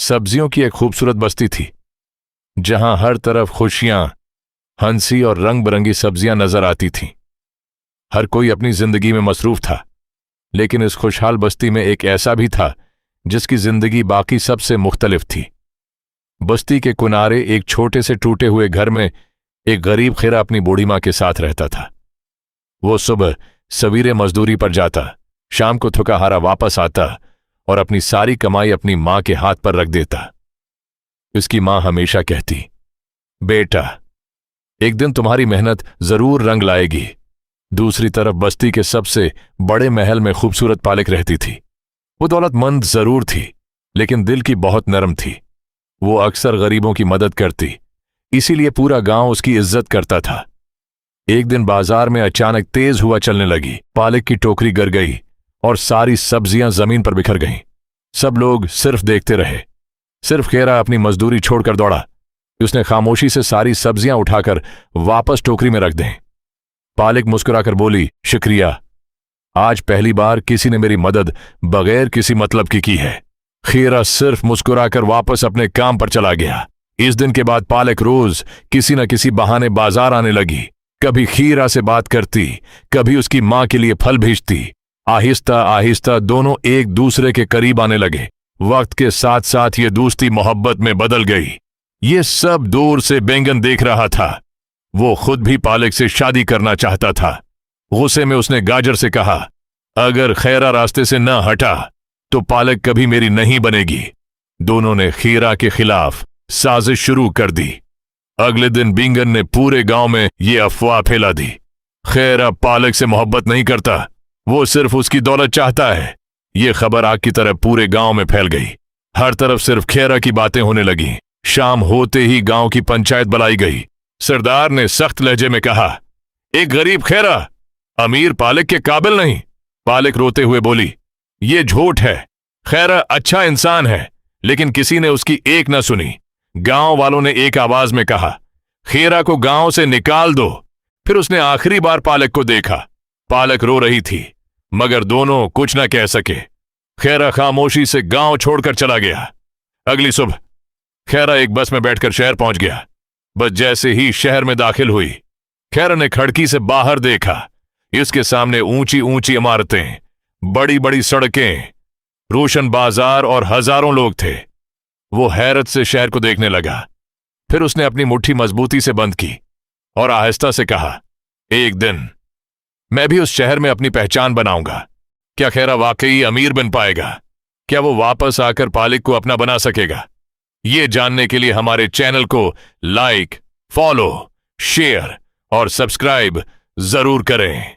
सब्जियों की एक खूबसूरत बस्ती थी, जहां हर तरफ खुशियां, हंसी और रंग बिरंगी सब्जियां नजर आती थीं। हर कोई अपनी जिंदगी में मसरूफ था, लेकिन इस खुशहाल बस्ती में एक ऐसा भी था जिसकी जिंदगी बाकी सबसे मुख्तलिफ थी। बस्ती के किनारे एक छोटे से टूटे हुए घर में एक गरीब खेरा अपनी बूढ़ी मां के साथ रहता था। वो सुबह सवेरे मजदूरी पर जाता, शाम को थका हारा वापस आता और अपनी सारी कमाई अपनी मां के हाथ पर रख देता। इसकी मां हमेशा कहती, बेटा, एक दिन तुम्हारी मेहनत जरूर रंग लाएगी। दूसरी तरफ बस्ती के सबसे बड़े महल में खूबसूरत पालक रहती थी। वो दौलतमंद जरूर थी, लेकिन दिल की बहुत नरम थी। वो अक्सर गरीबों की मदद करती, इसीलिए पूरा गांव उसकी इज्जत करता था। एक दिन बाजार में अचानक तेज हवा चलने लगी। पालक की टोकरी गिर गई और सारी सब्जियां जमीन पर बिखर गईं। सब लोग सिर्फ देखते रहे। सिर्फ खेरा अपनी मजदूरी छोड़कर दौड़ा। उसने खामोशी से सारी सब्जियां उठाकर वापस टोकरी में रख दें। पालक मुस्कुराकर बोली, शुक्रिया, आज पहली बार किसी ने मेरी मदद बगैर किसी मतलब की है। खेरा सिर्फ मुस्कुराकर वापस अपने काम पर चला गया। इस दिन के बाद पालक रोज किसी न किसी बहाने बाजार आने लगी। कभी खीरा से बात करती, कभी उसकी मां के लिए फल भेजती। आहिस्ता आहिस्ता दोनों एक दूसरे के करीब आने लगे। वक्त के साथ साथ ये दोस्ती मोहब्बत में बदल गई। ये सब दूर से बैंगन देख रहा था। वो खुद भी पालक से शादी करना चाहता था। गुस्से में उसने गाजर से कहा, अगर खैरा रास्ते से न हटा तो पालक कभी मेरी नहीं बनेगी। दोनों ने खीरा के खिलाफ साजिश शुरू कर दी। अगले दिन बैंगन ने पूरे गांव में ये अफवाह फैला दी, खैरा पालक से मोहब्बत नहीं करता, वो सिर्फ उसकी दौलत चाहता है। ये खबर आग की तरह पूरे गांव में फैल गई। हर तरफ सिर्फ खैरा की बातें होने लगी। शाम होते ही गांव की पंचायत बुलाई गई। सरदार ने सख्त लहजे में कहा, एक गरीब खैरा अमीर पालक के काबिल नहीं। पालक रोते हुए बोली, ये झूठ है। खैरा अच्छा इंसान है, लेकिन किसी ने उसकी एक न सुनी। गांव वालों ने एक आवाज में कहा, खैरा को गांव से निकाल दो। फिर उसने आखिरी बार पालक को देखा। पालक रो रही थी, मगर दोनों कुछ न कह सके। खैरा खामोशी से गांव छोड़कर चला गया। अगली सुबह खैरा एक बस में बैठकर शहर पहुंच गया। बस जैसे ही शहर में दाखिल हुई, खैरा ने खिड़की से बाहर देखा। इसके सामने ऊंची ऊंची इमारतें, बड़ी बड़ी सड़कें, रोशन बाजार और हजारों लोग थे। वो हैरत से शहर को देखने लगा। फिर उसने अपनी मुट्ठी मजबूती से बंद की और आहिस्ता से कहा, एक दिन मैं भी उस शहर में अपनी पहचान बनाऊंगा। क्या खैरा वाकई अमीर बन पाएगा? क्या वो वापस आकर पालक को अपना बना सकेगा? ये जानने के लिए हमारे चैनल को लाइक, फॉलो, शेयर और सब्सक्राइब जरूर करें।